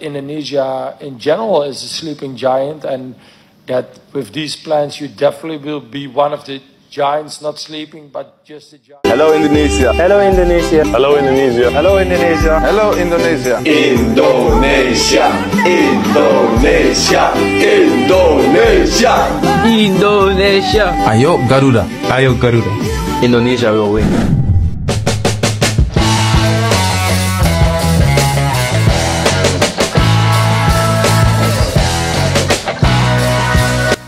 Indonesia in general is a sleeping giant, and that with these plans you definitely will be one of the giants not sleeping but just a giant. Hello Indonesia. Hello Indonesia. Hello Indonesia. Hello Indonesia. Hello Indonesia. Indonesia. Indonesia. Indonesia. Indonesia. Ayo Garuda. Ayo Garuda. Indonesia will win.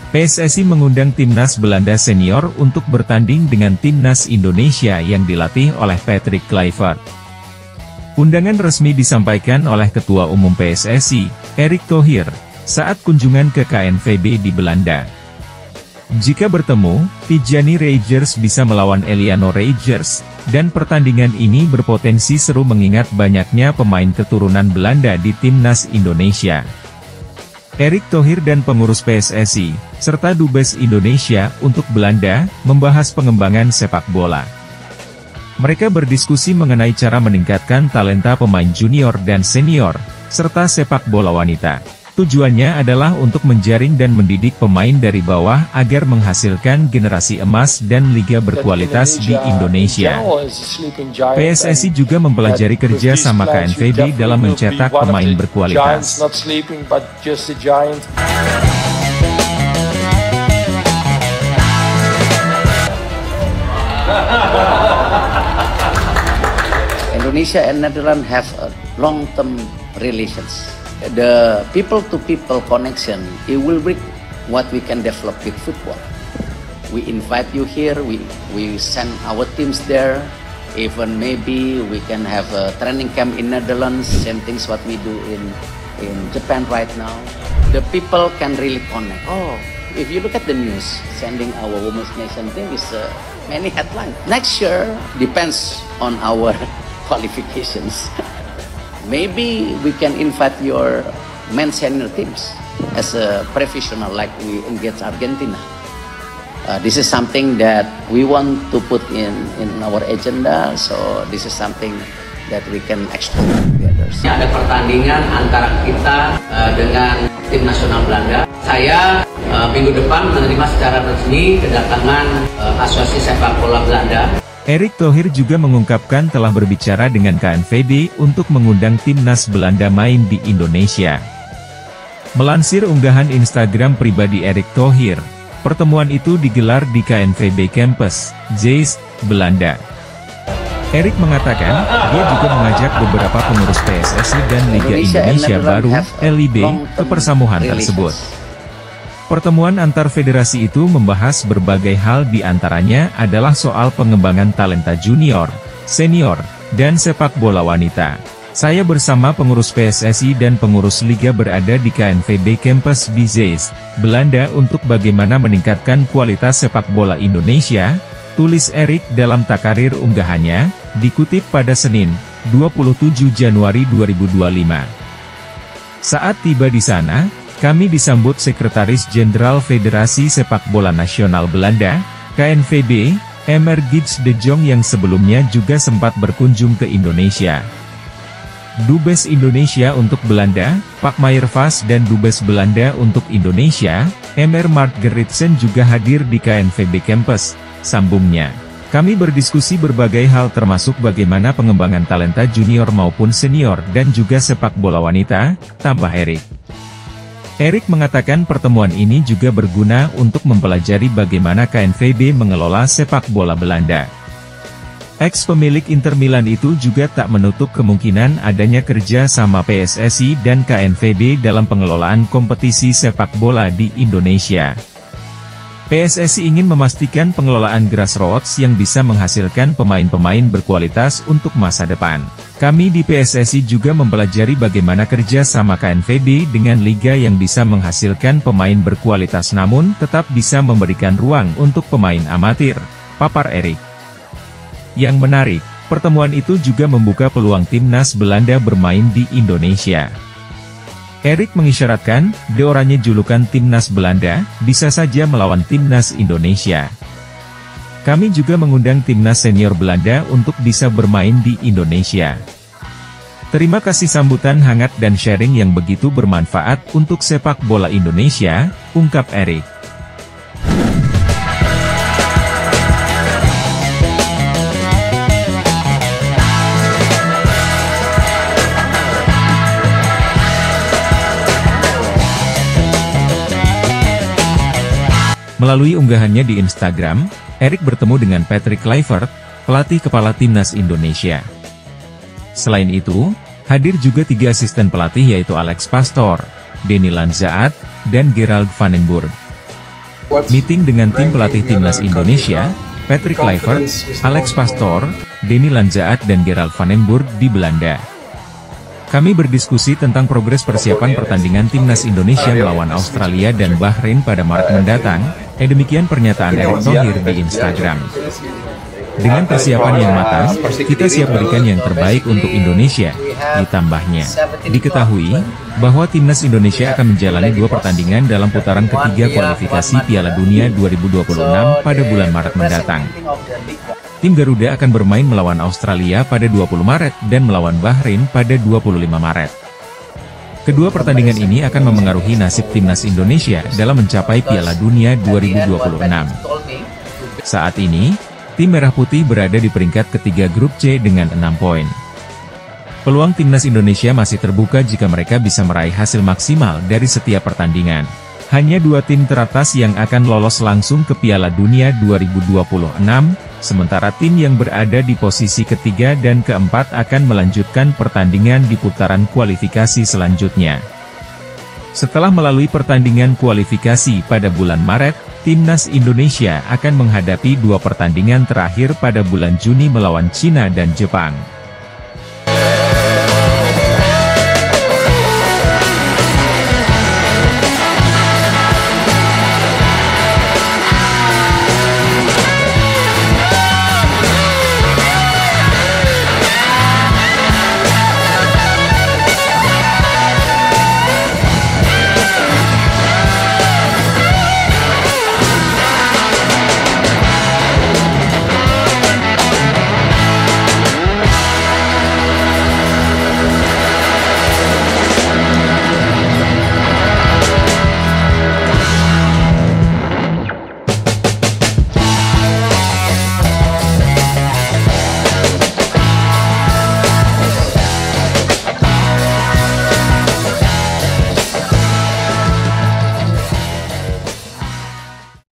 PSSI mengundang timnas Belanda senior untuk bertanding dengan timnas Indonesia yang dilatih oleh Patrick Kluivert. Undangan resmi disampaikan oleh Ketua Umum PSSI, Erick Thohir, saat kunjungan ke KNVB di Belanda. Jika bertemu, Tijani Rangers bisa melawan Eliano Rangers, dan pertandingan ini berpotensi seru mengingat banyaknya pemain keturunan Belanda di timnas Indonesia. Erick Thohir dan pengurus PSSI, serta Dubes Indonesia untuk Belanda, membahas pengembangan sepak bola. Mereka berdiskusi mengenai cara meningkatkan talenta pemain junior dan senior, serta sepak bola wanita. Tujuannya adalah untuk menjaring dan mendidik pemain dari bawah agar menghasilkan generasi emas dan liga berkualitas di Indonesia. PSSI juga mempelajari kerja sama KNVB dalam mencetak pemain berkualitas. Indonesia and Netherlands have a long-term relations. The people-to-people connection, it will bring what we can develop with football. We invite you here, we send our teams there, even maybe we can have a training camp in Netherlands, same things what we do in Japan right now. The people can really connect. Oh, if you look at the news, sending our women's nation team is many headlines. Next year, depends on our qualifications. Maybe we can invite your men's senior teams as a professional like we engage Argentina. This is something that we want to put in our agenda, so this is something that we can explore together. Ada pertandingan antara kita dengan tim nasional Belanda. Saya minggu depan menerima secara resmi kedatangan Asosiasi Sepak Bola Belanda. Erick Thohir juga mengungkapkan telah berbicara dengan KNVB untuk mengundang timnas Belanda main di Indonesia. Melansir unggahan Instagram pribadi Erick Thohir, pertemuan itu digelar di KNVB Campus, Zeist, Belanda. Erick mengatakan, dia juga mengajak beberapa pengurus PSSI dan Liga Indonesia Baru, LIB, ke persamuhan tersebut. Pertemuan antar federasi itu membahas berbagai hal, di antaranya adalah soal pengembangan talenta junior, senior, dan sepak bola wanita. Saya bersama pengurus PSSI dan pengurus Liga berada di KNVB Campus di Zeist, Belanda untuk bagaimana meningkatkan kualitas sepak bola Indonesia, tulis Erick dalam takarir unggahannya, dikutip pada Senin, 27 Januari 2025. Saat tiba di sana, kami disambut Sekretaris Jenderal Federasi Sepak Bola Nasional Belanda, KNVB, Emmer Gids de Jong yang sebelumnya juga sempat berkunjung ke Indonesia. Dubes Indonesia untuk Belanda, Pak Meijervas dan Dubes Belanda untuk Indonesia, Emmer Margeritsen juga hadir di KNVB Campus, sambungnya. Kami berdiskusi berbagai hal termasuk bagaimana pengembangan talenta junior maupun senior dan juga sepak bola wanita, tambah Erick. Erick mengatakan pertemuan ini juga berguna untuk mempelajari bagaimana KNVB mengelola sepak bola Belanda. Ex-pemilik Inter Milan itu juga tak menutup kemungkinan adanya kerja sama PSSI dan KNVB dalam pengelolaan kompetisi sepak bola di Indonesia. PSSI ingin memastikan pengelolaan grassroots yang bisa menghasilkan pemain-pemain berkualitas untuk masa depan. Kami di PSSI juga mempelajari bagaimana kerja sama KNVB dengan liga yang bisa menghasilkan pemain berkualitas namun tetap bisa memberikan ruang untuk pemain amatir, papar Erick. Yang menarik, pertemuan itu juga membuka peluang timnas Belanda bermain di Indonesia. Erick mengisyaratkan, de oranye julukan timnas Belanda, bisa saja melawan timnas Indonesia. Kami juga mengundang timnas senior Belanda untuk bisa bermain di Indonesia. Terima kasih sambutan hangat dan sharing yang begitu bermanfaat untuk sepak bola Indonesia, ungkap Erik. Melalui unggahannya di Instagram, Erik bertemu dengan Patrick Kluivert, pelatih kepala timnas Indonesia. Selain itu, hadir juga 3 asisten pelatih yaitu Alex Pastoor, Denny Lanzaat, dan Gerald van den Burg. Meeting dengan tim pelatih timnas Indonesia, Patrick Kluivert, Alex Pastoor, Denny Lanzaat dan Gerald van den Burg di Belanda. Kami berdiskusi tentang progres persiapan pertandingan timnas Indonesia melawan Australia dan Bahrain pada Maret mendatang, demikian pernyataan Erick Thohir di Instagram. Dengan persiapan yang matang, kita siap berikan yang terbaik untuk Indonesia, ditambahnya. Diketahui, bahwa timnas Indonesia akan menjalani 2 pertandingan dalam putaran ketiga kualifikasi Piala Dunia 2026 pada bulan Maret mendatang. Tim Garuda akan bermain melawan Australia pada 20 Maret dan melawan Bahrain pada 25 Maret. Kedua pertandingan ini akan memengaruhi nasib timnas Indonesia dalam mencapai Piala Dunia 2026. Saat ini, tim Merah Putih berada di peringkat ketiga grup C dengan 6 poin. Peluang timnas Indonesia masih terbuka jika mereka bisa meraih hasil maksimal dari setiap pertandingan. Hanya 2 tim teratas yang akan lolos langsung ke Piala Dunia 2026, sementara tim yang berada di posisi ketiga dan keempat akan melanjutkan pertandingan di putaran kualifikasi selanjutnya. Setelah melalui pertandingan kualifikasi pada bulan Maret, timnas Indonesia akan menghadapi 2 pertandingan terakhir pada bulan Juni melawan Cina dan Jepang.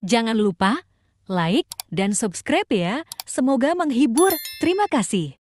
Jangan lupa like dan subscribe ya. Semoga menghibur. Terima kasih.